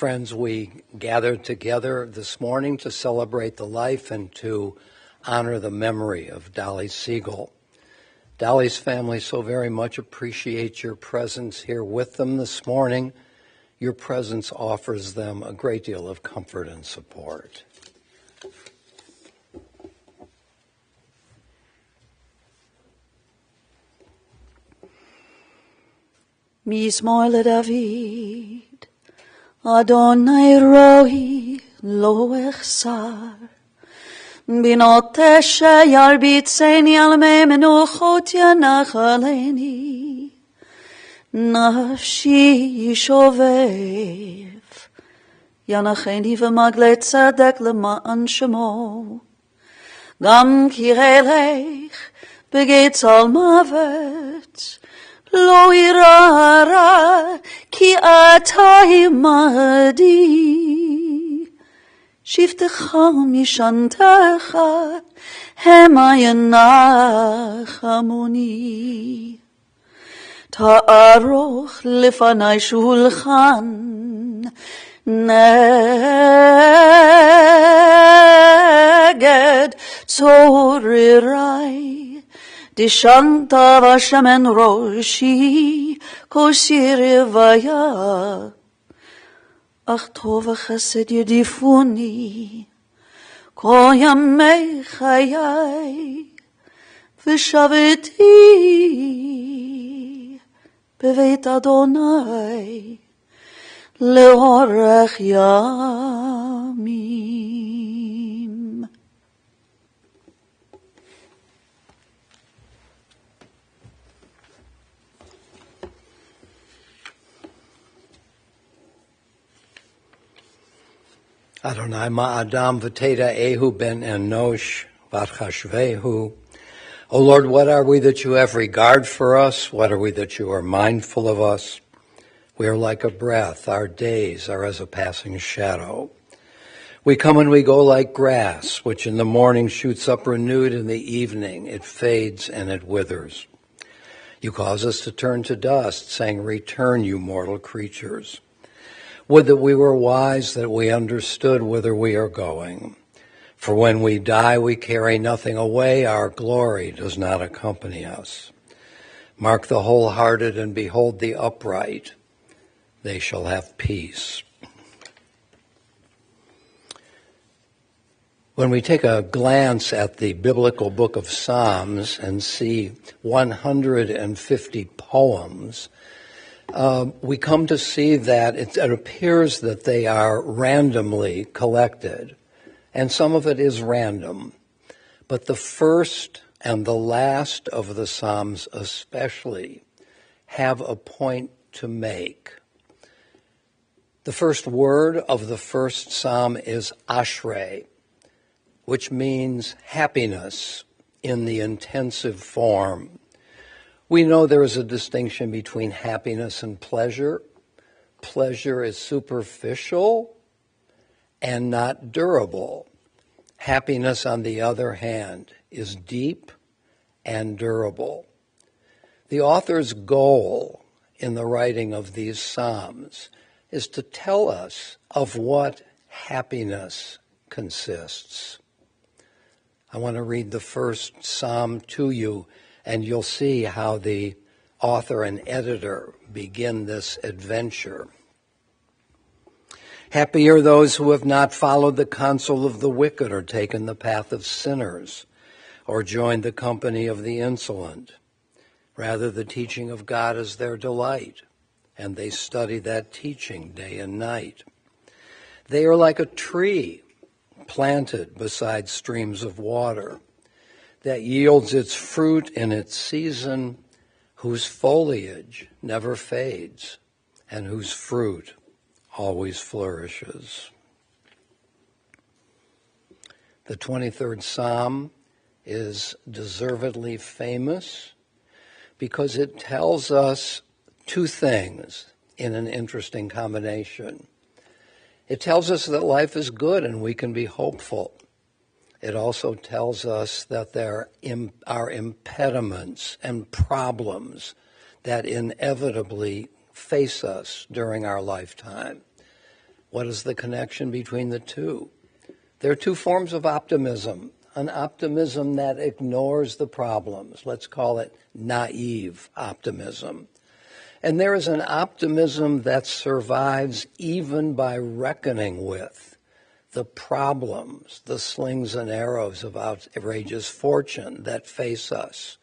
Friends, we gathered together this morning to celebrate the life and to honor the memory of Ilene Sigel. Dolly's family so very much appreciates your presence here with them this morning. Your presence offers them a great deal of comfort and support. Mismoile David, Adonai Rohi lo echsar, Binote sheyarbitzeni al me menuchot yanachaleni, Nafshi shovev, Yanacheni v'magle tzedek lema'an shemo, Gam kirelech begitz al mavet, Lo irara ki ata imadi, shiftecha mishantecha hema yanachamoni. Ta'aroch lefanai shulchan neged tzorirai. Dishanta vashamen roshi kosir vaya ach tov chesed yedifuni kol yamei chayai v'shaveti beveit Adonai leorech yamim. Adonai ma'adam v'teda ehu ben enosh v'achashvehu. O Lord, what are we that you have regard for us? What are we that you are mindful of us? We are like a breath. Our days are as a passing shadow. We come and we go like grass, which in the morning shoots up renewed, in the evening it fades and it withers. You cause us to turn to dust, saying, return, you mortal creatures. Would that we were wise, that we understood whither we are going. For when we die, we carry nothing away. Our glory does not accompany us. Mark the wholehearted and behold the upright. They shall have peace. When we take a glance at the biblical book of Psalms and see 150 poems, we come to see that it appears that they are randomly collected, and some of it is random. But the first and the last of the Psalms especially have a point to make. The first word of the first Psalm is ashrei, which means happiness in the intensive form. We know there is a distinction between happiness and pleasure. Pleasure is superficial and not durable. Happiness, on the other hand, is deep and durable. The author's goal in the writing of these Psalms is to tell us of what happiness consists. I want to read the first Psalm to you, and you'll see how the author and editor begin this adventure. Happy are those who have not followed the counsel of the wicked, or taken the path of sinners, or joined the company of the insolent. Rather, the teaching of God is their delight, and they study that teaching day and night. They are like a tree planted beside streams of water, that yields its fruit in its season, whose foliage never fades, and whose fruit always flourishes. The 23rd Psalm is deservedly famous because it tells us two things in an interesting combination. It tells us that life is good and we can be hopeful. It also tells us that there are impediments and problems that inevitably face us during our lifetime. What is the connection between the two? There are two forms of optimism. An optimism that ignores the problems. Let's call it naive optimism. And there is an optimism that survives even by reckoning with the problems, the slings and arrows of outrageous fortune that face us.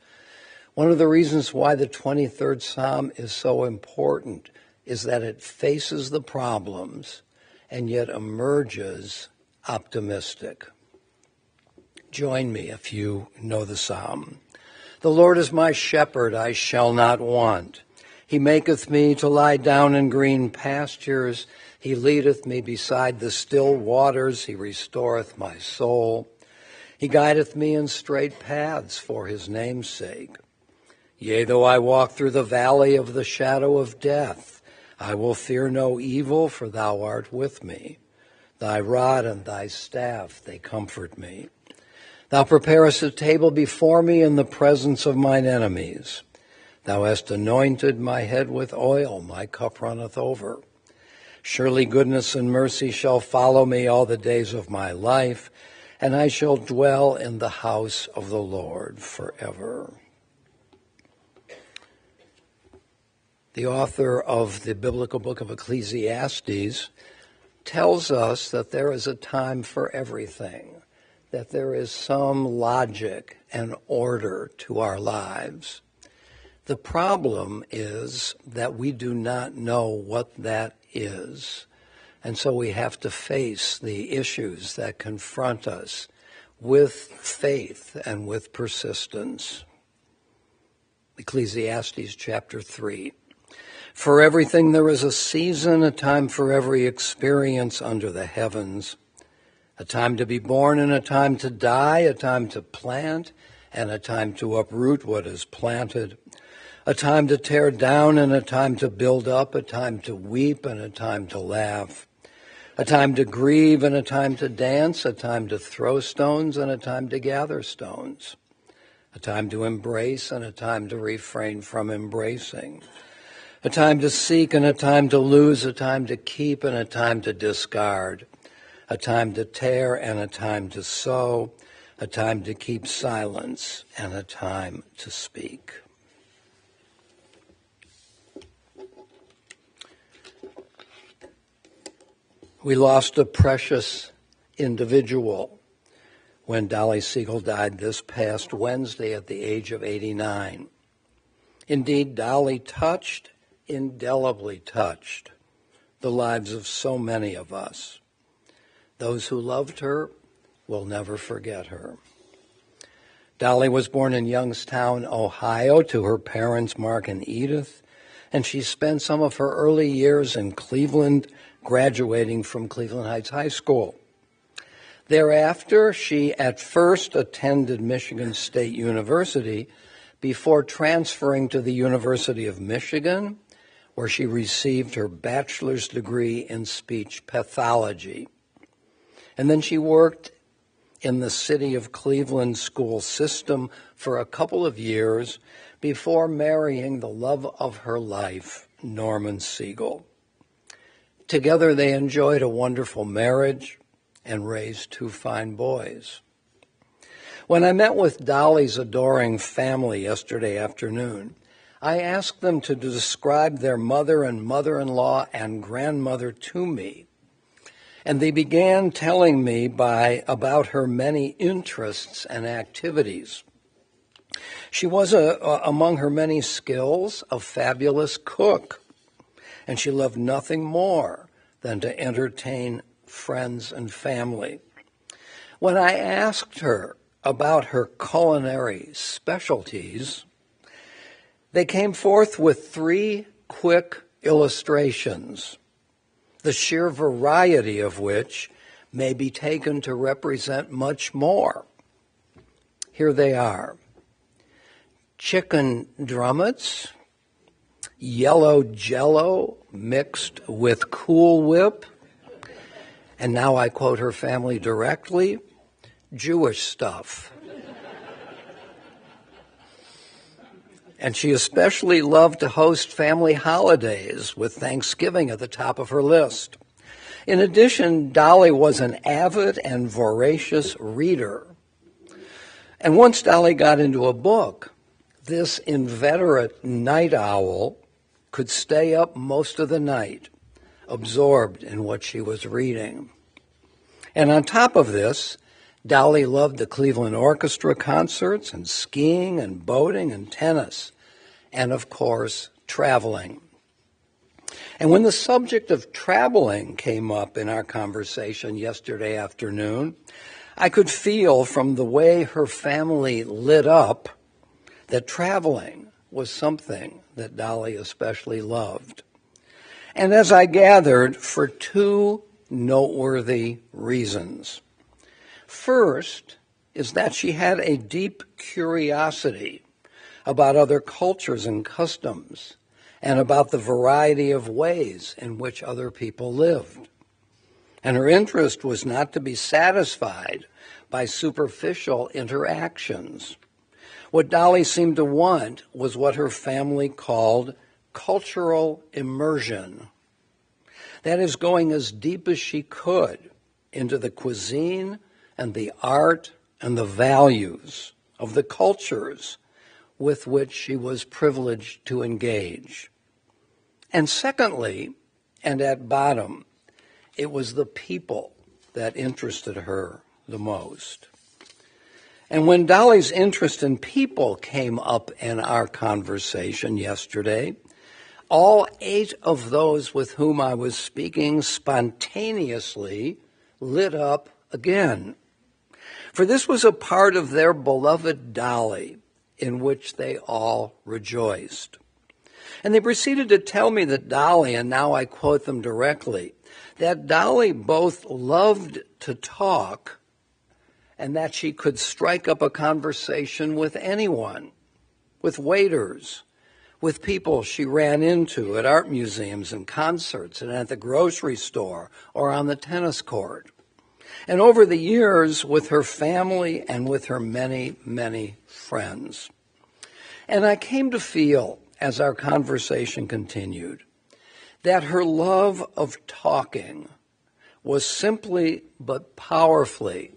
One of the reasons why the 23rd Psalm is so important is that it faces the problems and yet emerges optimistic. Join me if you know the psalm. The Lord is my shepherd, I shall not want. He maketh me to lie down in green pastures. He leadeth me beside the still waters. He restoreth my soul. He guideth me in straight paths for his name's sake. Yea, though I walk through the valley of the shadow of death, I will fear no evil, for thou art with me. Thy rod and thy staff, they comfort me. Thou preparest a table before me in the presence of mine enemies. Thou hast anointed my head with oil, my cup runneth over. Surely goodness and mercy shall follow me all the days of my life, and I shall dwell in the house of the Lord forever. The author of the biblical book of Ecclesiastes tells us that there is a time for everything, that there is some logic and order to our lives. The problem is that we do not know what that is, and so we have to face the issues that confront us with faith and with persistence. Ecclesiastes chapter 3. For everything there is a season, a time for every experience under the heavens, a time to be born and a time to die, a time to plant and a time to uproot what is planted, a time to tear down and a time to build up, a time to weep and a time to laugh, a time to grieve and a time to dance, a time to throw stones and a time to gather stones, a time to embrace and a time to refrain from embracing, a time to seek and a time to lose, a time to keep and a time to discard, a time to tear and a time to sow, a time to keep silence and a time to speak. We lost a precious individual when Dolly Sigel died this past Wednesday at the age of 89. Indeed, Dolly indelibly touched the lives of so many of us. Those who loved her will never forget her. Dolly was born in Youngstown, Ohio, to her parents, Mark and Edith, and she spent some of her early years in Cleveland, graduating from Cleveland Heights High School. Thereafter, she at first attended Michigan State University before transferring to the University of Michigan, where she received her bachelor's degree in speech pathology. And then she worked in the city of Cleveland school system for a couple of years before marrying the love of her life, Norman Sigel. Together they enjoyed a wonderful marriage and raised two fine boys. When I met with Dolly's adoring family yesterday afternoon, I asked them to describe their mother and mother-in-law and grandmother to me. And they began telling me about her many interests and activities. She was, among her many skills, a fabulous cook, and she loved nothing more than to entertain friends and family. When I asked her about her culinary specialties, they came forth with 3 quick illustrations, the sheer variety of which may be taken to represent much more. Here they are. Chicken drumettes, yellow Jell-O mixed with Cool Whip, and now I quote her family directly, Jewish stuff. And she especially loved to host family holidays with Thanksgiving at the top of her list. In addition, Dolly was an avid and voracious reader. And once Dolly got into a book, this inveterate night owl could stay up most of the night, absorbed in what she was reading. And on top of this, Dolly loved the Cleveland Orchestra concerts and skiing and boating and tennis, and of course, traveling. And when the subject of traveling came up in our conversation yesterday afternoon, I could feel from the way her family lit up that traveling was something that Dolly especially loved. And as I gathered, for two noteworthy reasons. First is that she had a deep curiosity about other cultures and customs and about the variety of ways in which other people lived. And her interest was not to be satisfied by superficial interactions. What Dolly seemed to want was what her family called cultural immersion. That is, going as deep as she could into the cuisine and the art and the values of the cultures with which she was privileged to engage. And secondly, and at bottom, it was the people that interested her the most. And when Dolly's interest in people came up in our conversation yesterday, all 8 of those with whom I was speaking spontaneously lit up again. For this was a part of their beloved Dolly in which they all rejoiced. And they proceeded to tell me that Dolly, and now I quote them directly, that Dolly both loved to talk and that she could strike up a conversation with anyone, with waiters, with people she ran into at art museums and concerts and at the grocery store or on the tennis court. And over the years, with her family and with her many, many friends. And I came to feel, as our conversation continued, that her love of talking was simply but powerfully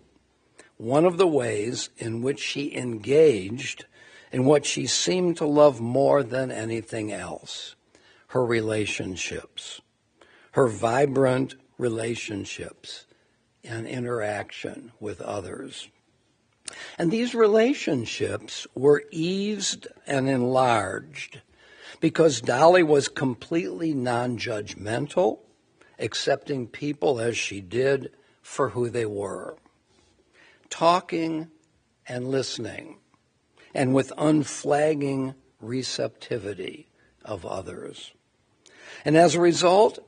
one of the ways in which she engaged in what she seemed to love more than anything else, her relationships, her vibrant relationships and interaction with others. And these relationships were eased and enlarged because Dolly was completely non-judgmental, accepting people as she did for who they were, talking and listening, and with unflagging receptivity of others. And as a result,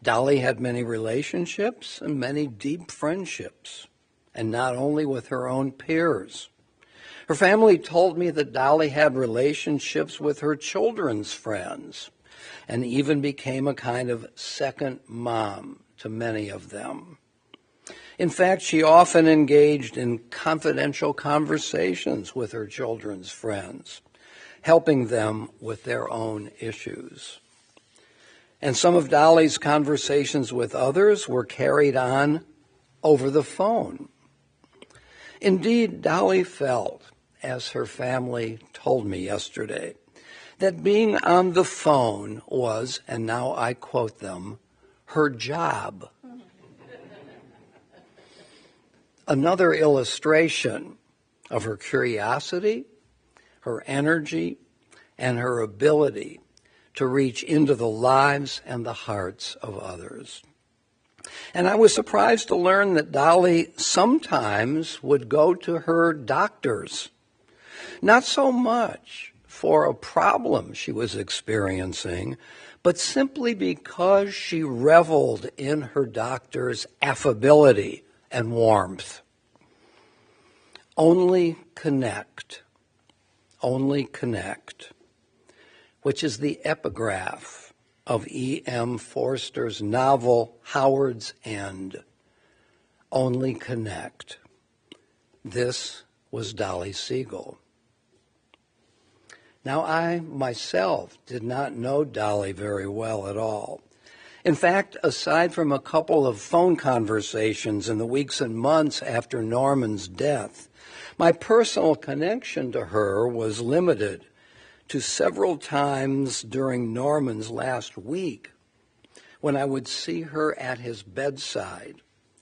Dolly had many relationships and many deep friendships, and not only with her own peers. Her family told me that Dolly had relationships with her children's friends and even became a kind of second mom to many of them. In fact, she often engaged in confidential conversations with her children's friends, helping them with their own issues. And some of Dolly's conversations with others were carried on over the phone. Indeed, Dolly felt, as her family told me yesterday, that being on the phone was, and now I quote them, her job. Another illustration of her curiosity, her energy, and her ability to reach into the lives and the hearts of others. And I was surprised to learn that Dolly sometimes would go to her doctors, not so much for a problem she was experiencing, but simply because she reveled in her doctor's affability and warmth. Only connect, which is the epigraph of E.M. Forster's novel Howard's End. Only connect. This was Dolly Sigel. Now, I myself did not know Dolly very well at all. In fact, aside from a couple of phone conversations in the weeks and months after Norman's death, my personal connection to her was limited to several times during Norman's last week when I would see her at his bedside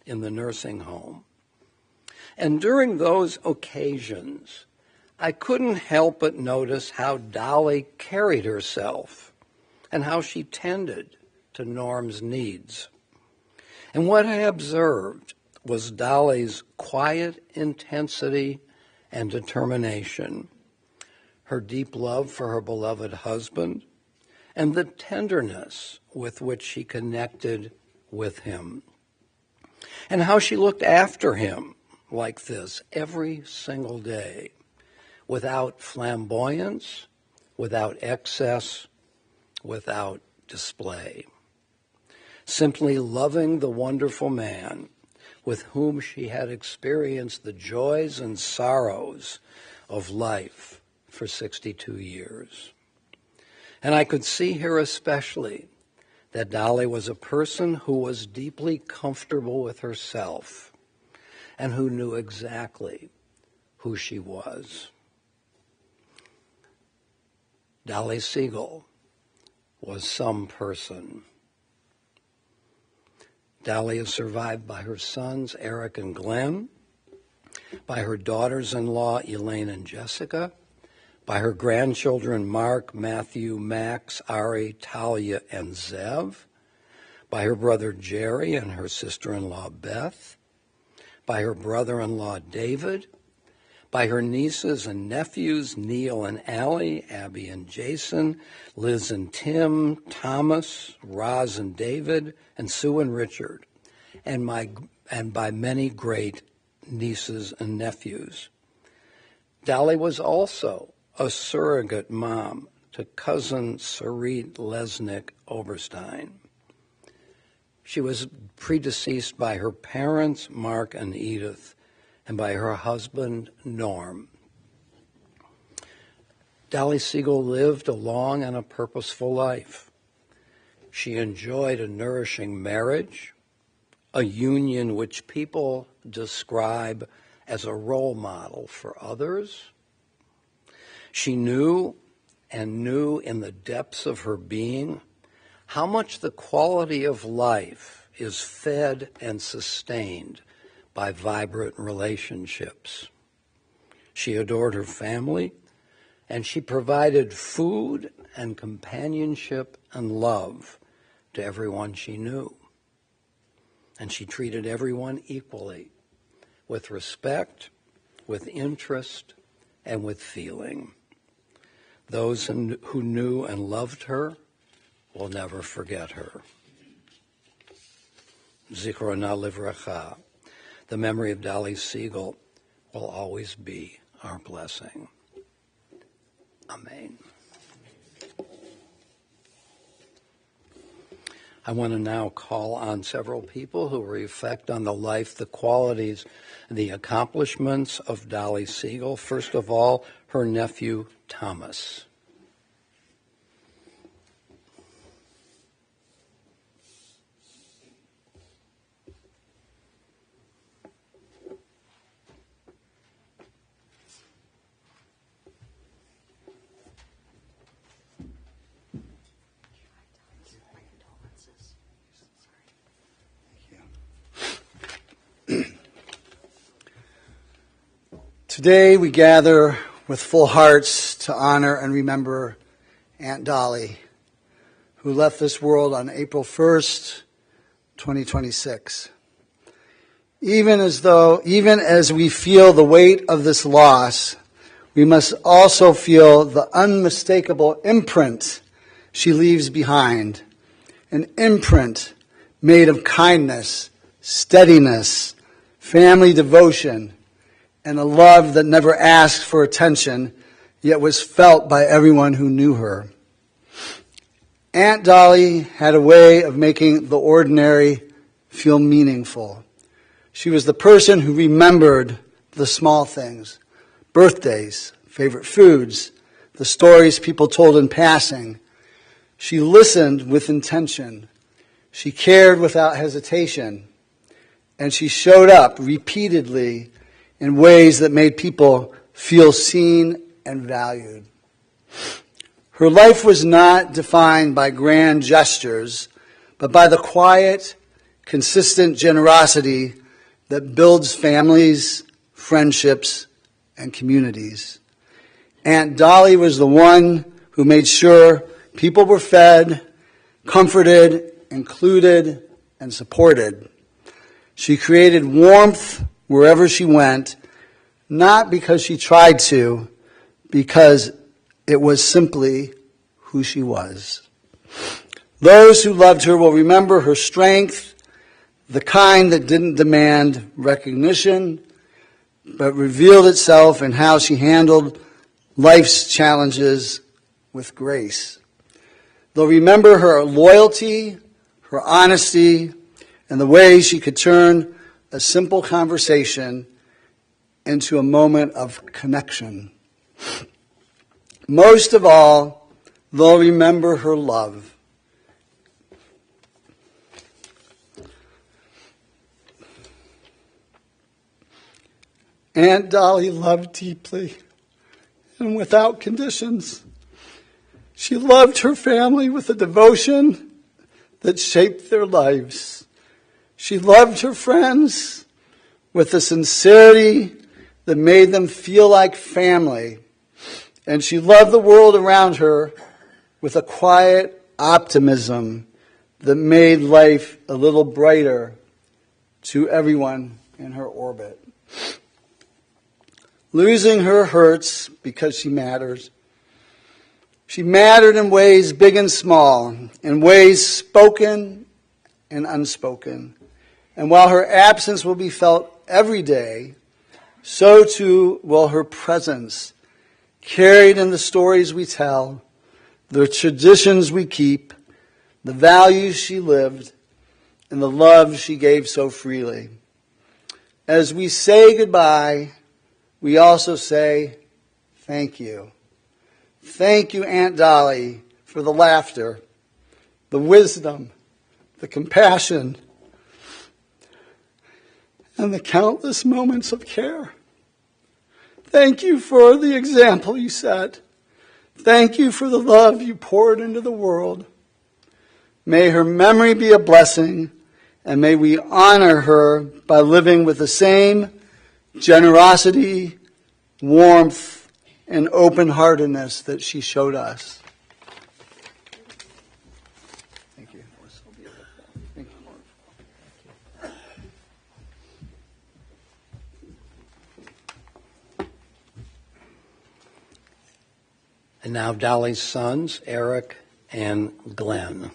in the nursing home. And during those occasions, I couldn't help but notice how Dolly carried herself and how she tended to Norm's needs. And what I observed was Dolly's quiet intensity and determination, her deep love for her beloved husband, and the tenderness with which she connected with him, and how she looked after him like this every single day, without flamboyance, without excess, without display. Simply loving the wonderful man with whom she had experienced the joys and sorrows of life for 62 years. And I could see here especially that Dolly was a person who was deeply comfortable with herself and who knew exactly who she was. Dolly Sigel was some person. Dolly is survived by her sons, Eric and Glenn, by her daughters-in-law, Elaine and Jessica, by her grandchildren, Mark, Matthew, Max, Ari, Talia, and Zev, by her brother, Jerry, and her sister-in-law, Beth, by her brother-in-law, David, by her nieces and nephews, Neil and Allie, Abby and Jason, Liz and Tim, Thomas, Roz and David, and Sue and Richard, and by many great nieces and nephews. Dolly was also a surrogate mom to cousin Sarit Lesnick Oberstein. She was predeceased by her parents, Mark and Edith, and by her husband, Norm. Dolly Sigel lived a long and a purposeful life. She enjoyed a nourishing marriage, a union which people describe as a role model for others. She knew in the depths of her being how much the quality of life is fed and sustained by vibrant relationships. She adored her family, and she provided food and companionship and love to everyone she knew. And she treated everyone equally, with respect, with interest, and with feeling. Those who knew and loved her will never forget her. Zichrona livracha. The memory of Dolly Sigel will always be our blessing. Amen. I want to now call on several people who reflect on the life, the qualities, and the accomplishments of Dolly Sigel. First of all, her nephew, Thomas. Today we gather with full hearts to honor and remember Aunt Dolly, who left this world on April 1st, 2026. Even as we feel the weight of this loss, we must also feel the unmistakable imprint she leaves behind, an imprint made of kindness, steadiness, family devotion, and a love that never asked for attention, yet was felt by everyone who knew her. Aunt Dolly had a way of making the ordinary feel meaningful. She was the person who remembered the small things, birthdays, favorite foods, the stories people told in passing. She listened with intention. She cared without hesitation, and she showed up repeatedly in ways that made people feel seen and valued. Her life was not defined by grand gestures, but by the quiet, consistent generosity that builds families, friendships, and communities. Aunt Dolly was the one who made sure people were fed, comforted, included, and supported. She created warmth wherever she went, not because she tried to, because it was simply who she was. Those who loved her will remember her strength, the kind that didn't demand recognition, but revealed itself in how she handled life's challenges with grace. They'll remember her loyalty, her honesty, and the way she could turn a simple conversation into a moment of connection. Most of all, they'll remember her love. Aunt Dolly loved deeply and without conditions. She loved her family with a devotion that shaped their lives. She loved her friends with a sincerity that made them feel like family. And she loved the world around her with a quiet optimism that made life a little brighter to everyone in her orbit. Losing her hurts because she matters. She mattered in ways big and small, in ways spoken and unspoken. And while her absence will be felt every day, so too will her presence, carried in the stories we tell, the traditions we keep, the values she lived, and the love she gave so freely. As we say goodbye, we also say thank you. Thank you, Aunt Dolly, for the laughter, the wisdom, the compassion, and the countless moments of care. Thank you for the example you set. Thank you for the love you poured into the world. May her memory be a blessing, and may we honor her by living with the same generosity, warmth, and open-heartedness that she showed us. Thank you. Thank you. And now Dolly's sons, Eric and Glenn.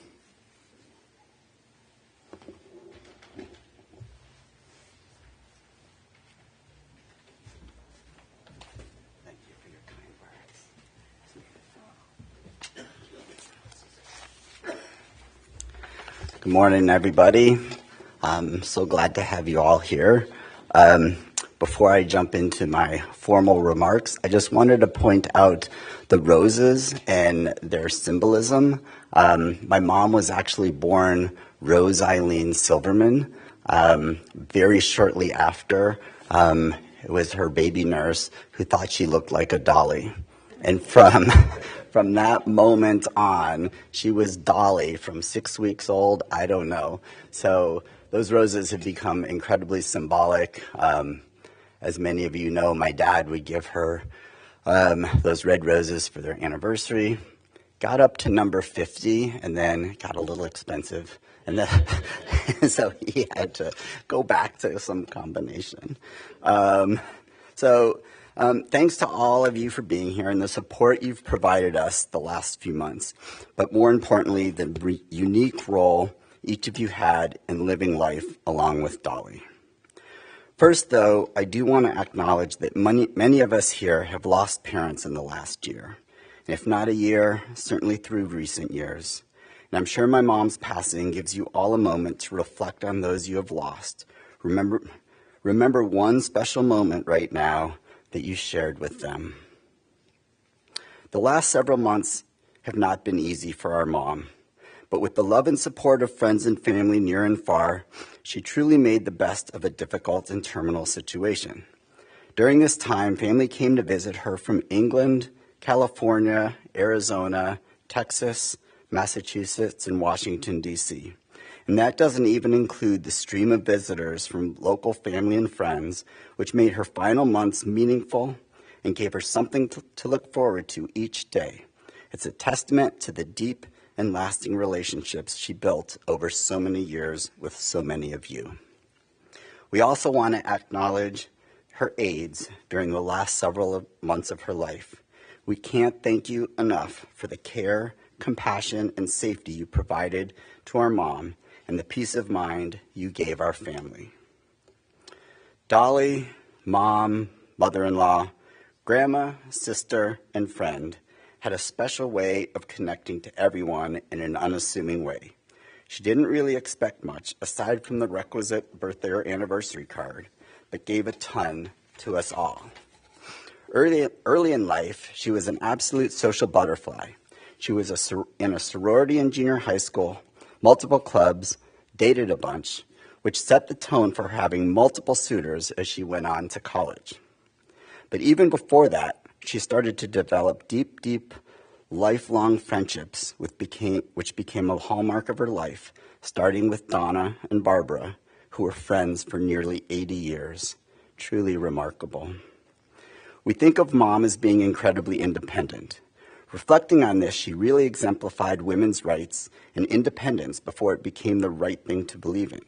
Good morning, everybody. I'm so glad to have you all here. Before I jump into my formal remarks, I just wanted to point out the roses and their symbolism. My mom was actually born Rose Eileen Silverman. Very shortly after, it was her baby nurse who thought she looked like a dolly. And from that moment on, she was Dolly from 6 weeks old, I don't know. So those roses have become incredibly symbolic. As many of you know, my dad would give her those red roses for their anniversary. Got up to number 50 and then got a little expensive. And then, so he had to go back to some combination. Thanks to all of you for being here and the support you've provided us the last few months. But more importantly, the unique role each of you had in living life along with Dolly. First, though, I do want to acknowledge that many of us here have lost parents in the last year. And if not a year, certainly through recent years. And I'm sure my mom's passing gives you all a moment to reflect on those you have lost. Remember one special moment right now that you shared with them. The last several months have not been easy for our mom, but with the love and support of friends and family near and far, she truly made the best of a difficult and terminal situation. During this time, family came to visit her from England, California, Arizona, Texas, Massachusetts, and Washington, D.C. And that doesn't even include the stream of visitors from local family and friends, which made her final months meaningful and gave her something to look forward to each day. It's a testament to the deep and lasting relationships she built over so many years with so many of you. We also want to acknowledge her aides during the last several months of her life. We can't thank you enough for the care, compassion, and safety you provided to our mom and the peace of mind you gave our family. Dolly, mom, mother-in-law, grandma, sister, and friend had a special way of connecting to everyone in an unassuming way. She didn't really expect much aside from the requisite birthday or anniversary card, but gave a ton to us all. Early in life, she was an absolute social butterfly. She was in a sorority in junior high school, multiple clubs, dated a bunch, which set the tone for her having multiple suitors as she went on to college. But even before that, she started to develop deep, lifelong friendships which became a hallmark of her life, starting with Donna and Barbara, who were friends for nearly 80 years. Truly remarkable. We think of Mom as being incredibly independent. Reflecting on this, she really exemplified women's rights and independence before it became the right thing to believe in.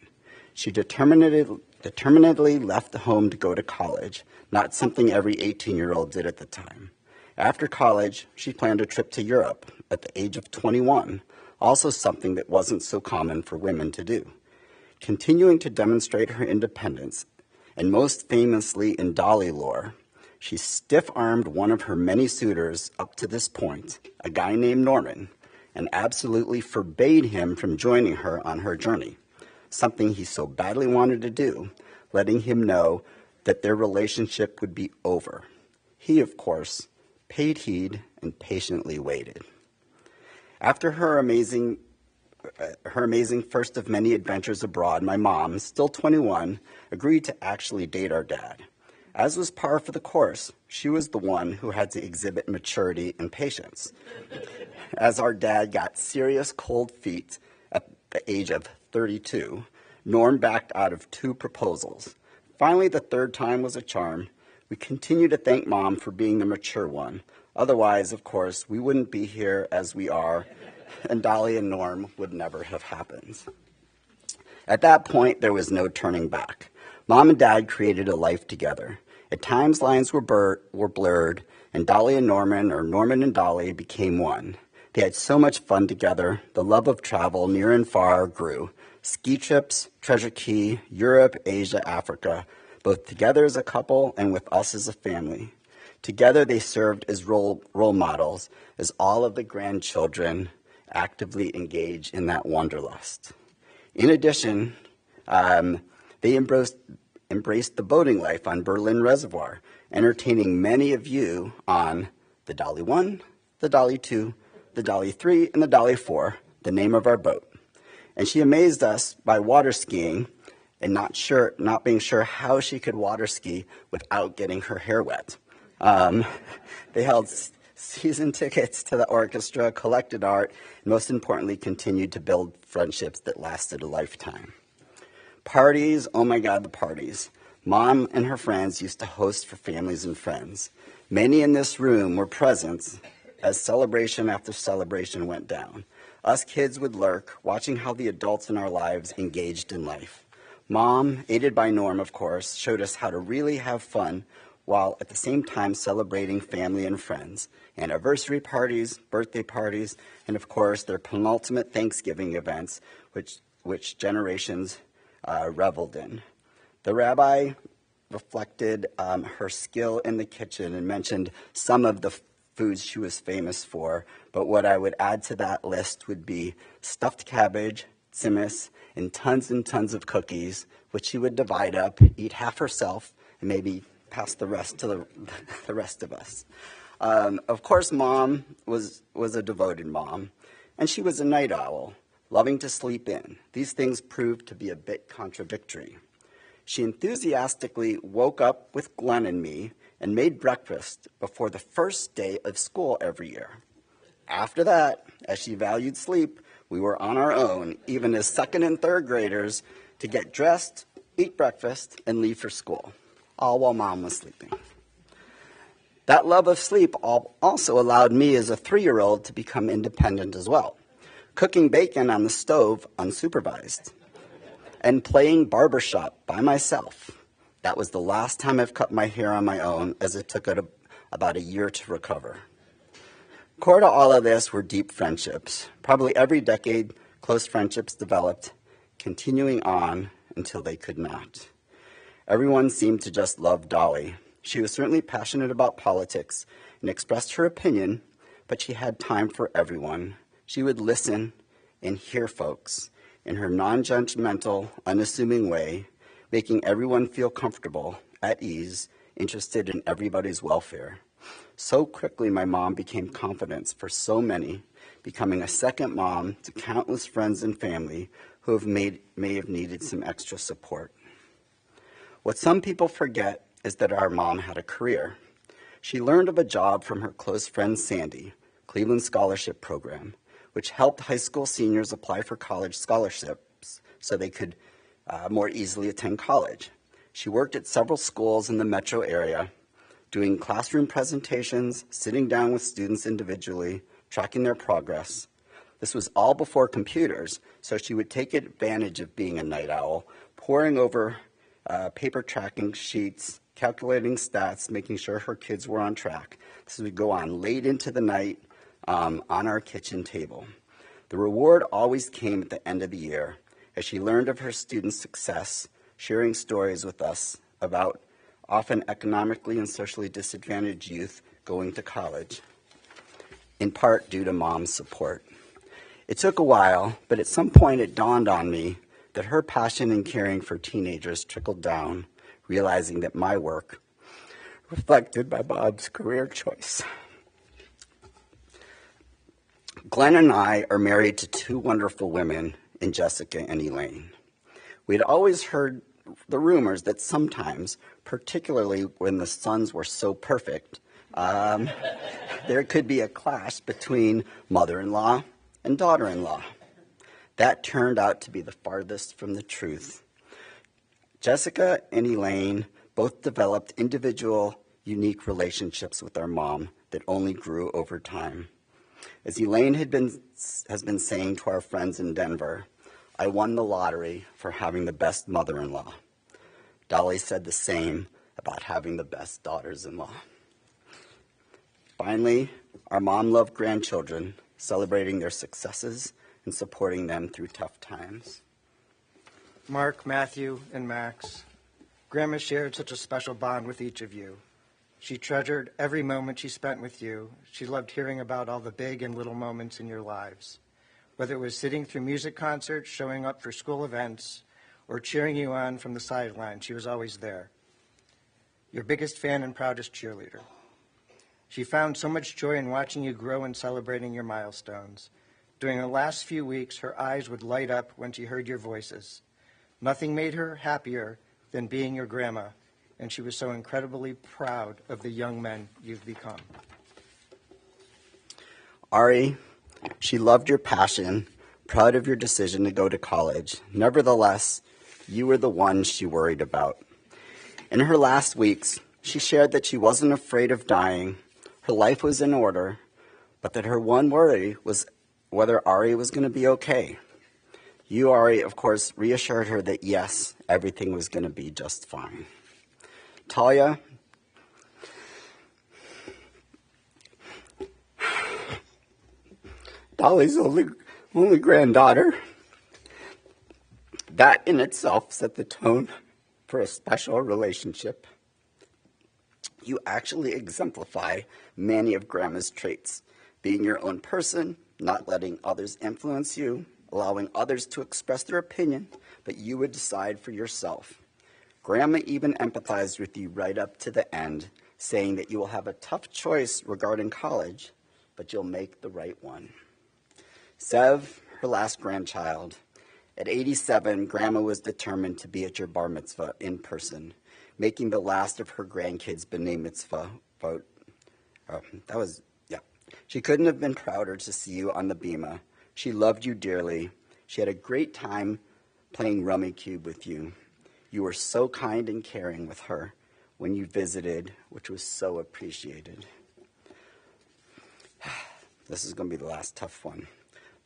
She determinedly left the home to go to college, not something every 18-year-old did at the time. After college, she planned a trip to Europe at the age of 21, also something that wasn't so common for women to do. Continuing to demonstrate her independence, and most famously in Dolly lore, she stiff-armed one of her many suitors up to this point, a guy named Norman, and absolutely forbade him from joining her on her journey, something he so badly wanted to do, letting him know that their relationship would be over. He, of course, paid heed and patiently waited. After her amazing first of many adventures abroad, my mom, still 21, agreed to actually date our dad. As was par for the course, she was the one who had to exhibit maturity and patience. As our dad got serious cold feet at the age of 32, Norm backed out of 2 proposals. Finally, the third time was a charm. We continue to thank Mom for being the mature one. Otherwise, of course, we wouldn't be here as we are, and Dolly and Norm would never have happened. At that point, there was no turning back. Mom and Dad created a life together. At times, lines were blurred, and Dolly and Norman, or Norman and Dolly, became one. They had so much fun together. The love of travel, near and far, grew. Ski trips, Treasure Key, Europe, Asia, Africa, both together as a couple and with us as a family. Together, they served as role models as all of the grandchildren actively engage in that wanderlust. In addition, they embraced the boating life on Berlin Reservoir, entertaining many of you on the Dolly 1, the Dolly 2, the Dolly 3, and the Dolly 4, the name of our boat. And she amazed us by water skiing and not being sure how she could water ski without getting her hair wet. They held season tickets to the orchestra, collected art, and most importantly, continued to build friendships that lasted a lifetime. Parties, oh my God, the parties. Mom and her friends used to host for families and friends. Many in this room were present as celebration after celebration went down. Us kids would lurk, watching how the adults in our lives engaged in life. Mom, aided by Norm, of course, showed us how to really have fun while at the same time celebrating family and friends, anniversary parties, birthday parties, and of course their penultimate Thanksgiving events, which generations reveled in. The rabbi reflected her skill in the kitchen and mentioned some of the foods she was famous for, but what I would add to that list would be stuffed cabbage, tzimmus, and tons of cookies, which she would divide up, eat half herself, and maybe pass the rest to the rest of us. Of course, Mom was a devoted mom, and she was a night owl. loving to sleep in. These things proved to be a bit contradictory. She enthusiastically woke up with Glenn and me and made breakfast before the first day of school every year. After that, as she valued sleep, we were on our own, even as second and third graders, to get dressed, eat breakfast, and leave for school, all while Mom was sleeping. That love of sleep also allowed me as a 3-year-old to become independent as well, cooking bacon on the stove unsupervised, and playing barbershop by myself. That was the last time I've cut my hair on my own, as it took about a year to recover. Core to all of this were deep friendships. Probably every decade, close friendships developed, continuing on until they could not. Everyone seemed to just love Dolly. She was certainly passionate about politics and expressed her opinion, but she had time for everyone. She would listen and hear folks in her non-judgmental, unassuming way, making everyone feel comfortable, at ease, interested in everybody's welfare. So quickly, my mom became confidence for so many, becoming a second mom to countless friends and family who may have needed some extra support. What some people forget is that our mom had a career. She learned of a job from her close friend Sandy, Cleveland Scholarship Program, which helped high school seniors apply for college scholarships so they could more easily attend college. She worked at several schools in the metro area, doing classroom presentations, sitting down with students individually, tracking their progress. This was all before computers, so she would take advantage of being a night owl, poring over paper tracking sheets, calculating stats, making sure her kids were on track. This would go on late into the night on our kitchen table. The reward always came at the end of the year, as she learned of her students' success, sharing stories with us about often economically and socially disadvantaged youth going to college, in part due to Mom's support. It took a while, but at some point it dawned on me that her passion in caring for teenagers trickled down, realizing that my work reflected my Bob's career choice. Glenn and I are married to 2 wonderful women in Jessica and Elaine. We'd always heard the rumors that sometimes, particularly when the sons were so perfect, there could be a clash between mother-in-law and daughter-in-law. That turned out to be the farthest from the truth. Jessica and Elaine both developed individual, unique relationships with our mom that only grew over time. As Elaine has been saying to our friends in Denver, I won the lottery for having the best mother-in-law. Dolly said the same about having the best daughters-in-law. Finally, our mom loved grandchildren, celebrating their successes and supporting them through tough times. Mark, Matthew, and Max, Grandma shared such a special bond with each of you. She treasured every moment she spent with you. She loved hearing about all the big and little moments in your lives. Whether it was sitting through music concerts, showing up for school events, or cheering you on from the sideline, she was always there. Your biggest fan and proudest cheerleader. She found so much joy in watching you grow and celebrating your milestones. During the last few weeks, her eyes would light up when she heard your voices. Nothing made her happier than being your grandma, and she was so incredibly proud of the young men you've become. Ari, she loved your passion, proud of your decision to go to college. Nevertheless, you were the one she worried about. In her last weeks, she shared that she wasn't afraid of dying. Her life was in order, but that her one worry was whether Ari was going to be okay. You, Ari, of course, reassured her that yes, everything was going to be just fine. Talia, Dolly's only granddaughter. That in itself set the tone for a special relationship. You actually exemplify many of Grandma's traits, being your own person, not letting others influence you, allowing others to express their opinion, but you would decide for yourself. Grandma even empathized with you right up to the end, saying that you will have a tough choice regarding college, but you'll make the right one. Sev, her last grandchild. At 87, Grandma was determined to be at your bar mitzvah in person, making the last of her grandkids b'nai mitzvah vote. She couldn't have been prouder to see you on the bima. She loved you dearly. She had a great time playing Rummy Cube with you. You were so kind and caring with her when you visited, which was so appreciated. This is going to be the last tough one.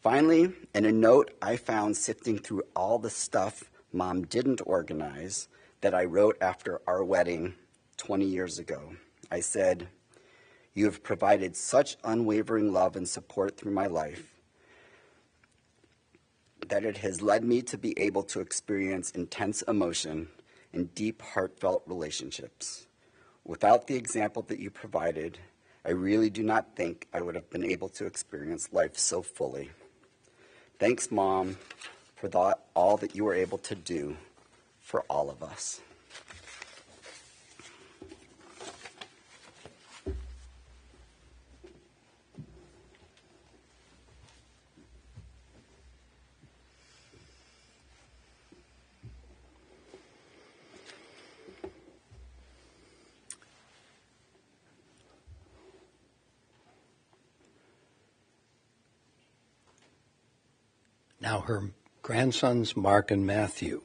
Finally, in a note I found sifting through all the stuff Mom didn't organize that I wrote after our wedding 20 years ago, I said, "You have provided such unwavering love and support through my life that it has led me to be able to experience intense emotion and deep, heartfelt relationships. Without the example that you provided, I really do not think I would have been able to experience life so fully. Thanks, Mom, for all that you were able to do for all of us." Now her grandsons, Mark and Matthew.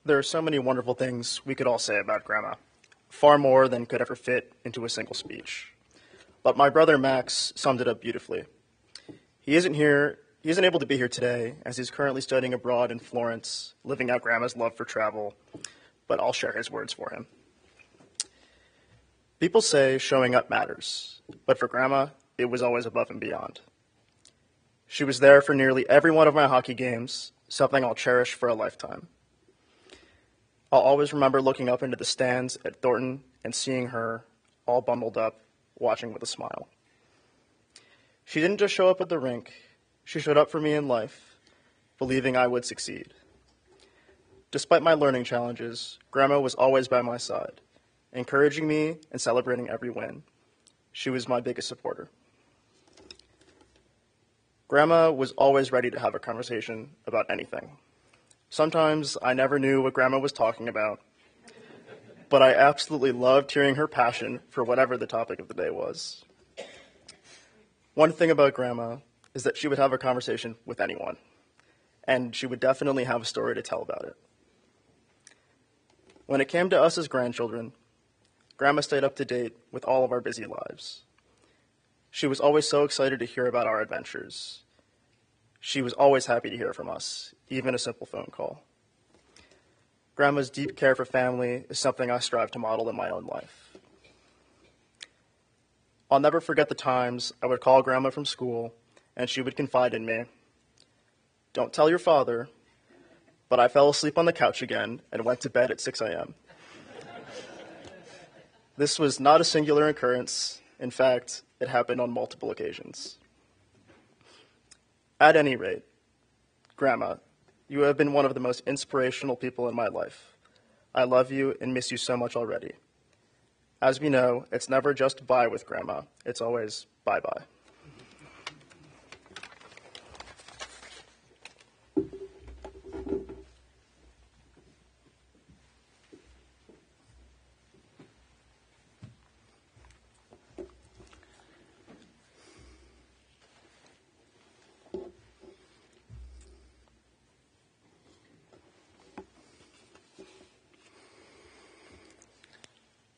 There are so many wonderful things we could all say about Grandma, far more than could ever fit into a single speech. But my brother Max summed it up beautifully. He isn't able to be here today as he's currently studying abroad in Florence, living out Grandma's love for travel, but I'll share his words for him. People say showing up matters, but for Grandma, it was always above and beyond. She was there for nearly every one of my hockey games, something I'll cherish for a lifetime. I'll always remember looking up into the stands at Thornton and seeing her, all bundled up, watching with a smile. She didn't just show up at the rink, she showed up for me in life, believing I would succeed. Despite my learning challenges, Grandma was always by my side, encouraging me and celebrating every win. She was my biggest supporter. Grandma was always ready to have a conversation about anything. Sometimes I never knew what Grandma was talking about, but I absolutely loved hearing her passion for whatever the topic of the day was. One thing about Grandma is that she would have a conversation with anyone, and she would definitely have a story to tell about it. When it came to us as grandchildren, Grandma stayed up to date with all of our busy lives. She was always so excited to hear about our adventures. She was always happy to hear from us, even a simple phone call. Grandma's deep care for family is something I strive to model in my own life. I'll never forget the times I would call Grandma from school and she would confide in me. "Don't tell your father, but I fell asleep on the couch again and went to bed at 6 a.m. This was not a singular occurrence. In fact, it happened on multiple occasions. At any rate, Grandma, you have been one of the most inspirational people in my life. I love you and miss you so much already. As we know, it's never just bye with Grandma. It's always bye-bye."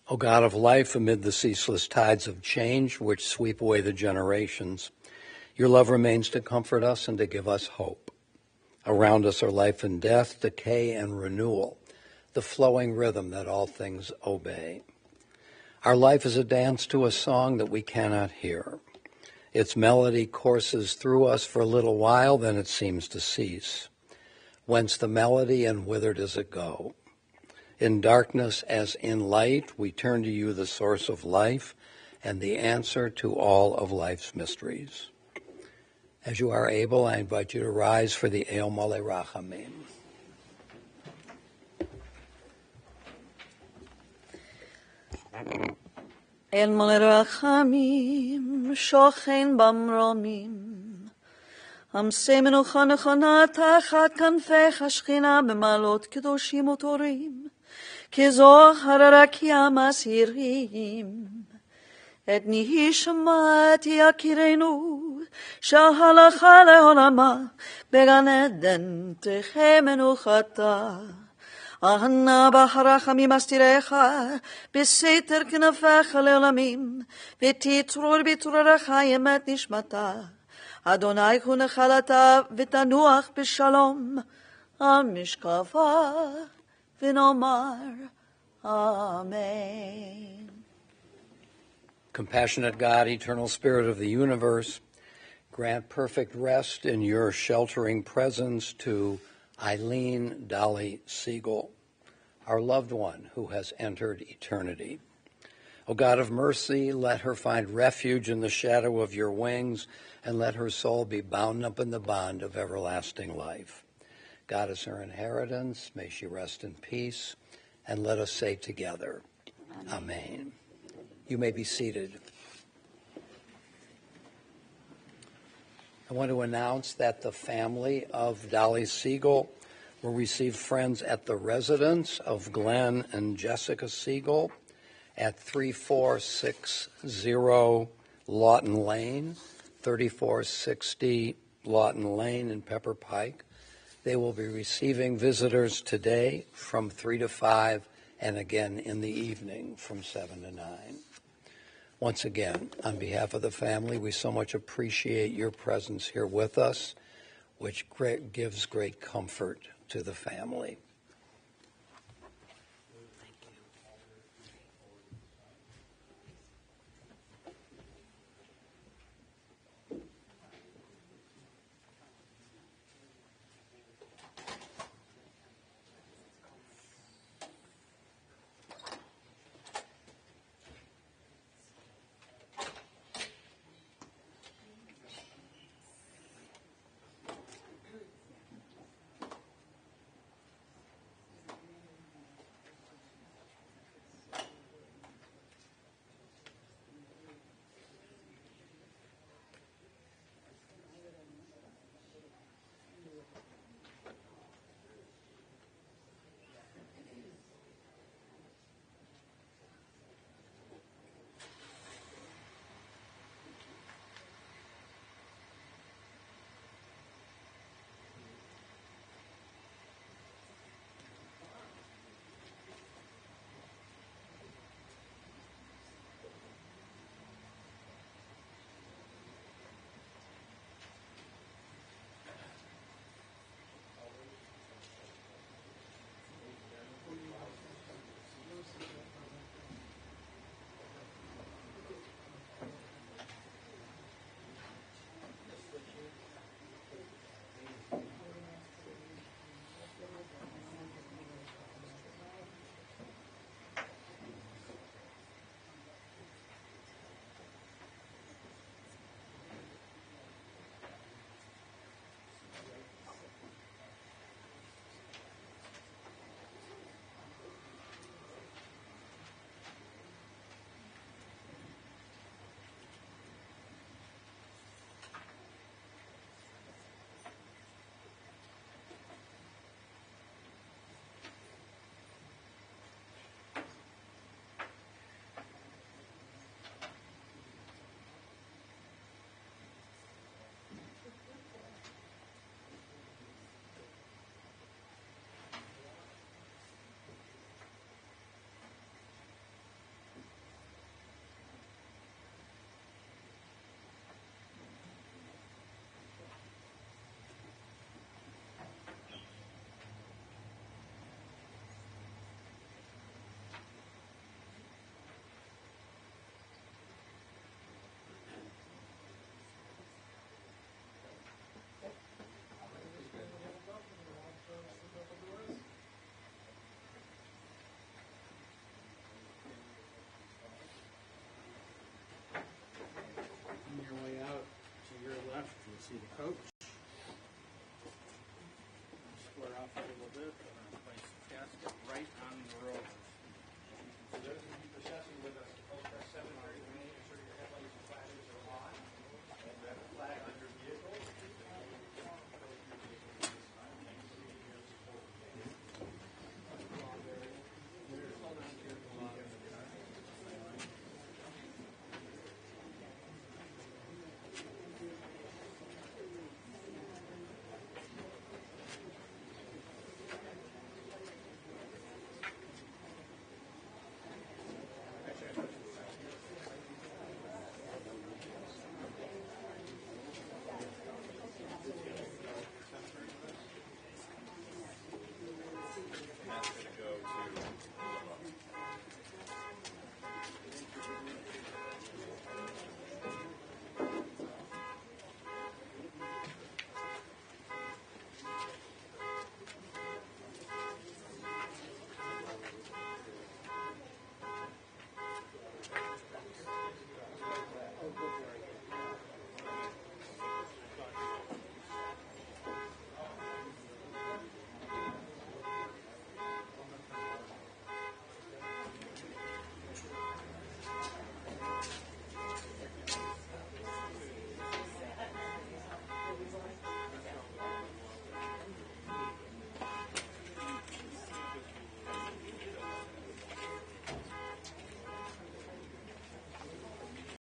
O God of life, amid the ceaseless tides of change which sweep away the generations, your love remains to comfort us and to give us hope. Around us are life and death, decay and renewal, the flowing rhythm that all things obey. Our life is a dance to a song that we cannot hear. Its melody courses through us for a little while, then it seems to cease. Whence the melody and whither does it go? In darkness as in light, we turn to you, the source of life and the answer to all of life's mysteries. As you are able, I invite you to rise for the Eil Malei Rachamim. אל מלא רחמים, שוכן במרומים. עמסי מנוחה נכונה תחת כנפי השכינה במעלות קדושים וטורים, כזוהר הרקיע מסעירים. את נהי שמעתי יקירנו, שהלכה לעולמה, בגן עדן תחי מנוחתה. אהנה בחרחמים אסתירך, בסתר כנפיך לעולמים, ותתרור בתרורך ימת נשמתה. אדוני הוא נחלתה ותנוח בשלום, על משכבה ונאמר אמן. Compassionate God, eternal Spirit of the universe, grant perfect rest in your sheltering presence to Ilene Dolly Sigel, our loved one who has entered eternity. O God of mercy, let her find refuge in the shadow of your wings, and let her soul be bound up in the bond of everlasting life. God is her inheritance. May she rest in peace. And let us say together, Amen. You may be seated. I want to announce that the family of Dolly Sigel will receive friends at the residence of Glenn and Jessica Sigel at 3460 Lawton Lane, 3460 Lawton Lane in Pepper Pike. They will be receiving visitors today from 3 to 5 and again in the evening from 7 to 9. Once again, on behalf of the family, we so much appreciate your presence here with us, which gives great comfort to the family. See the coach. Square off a little bit and place the casket right on the road.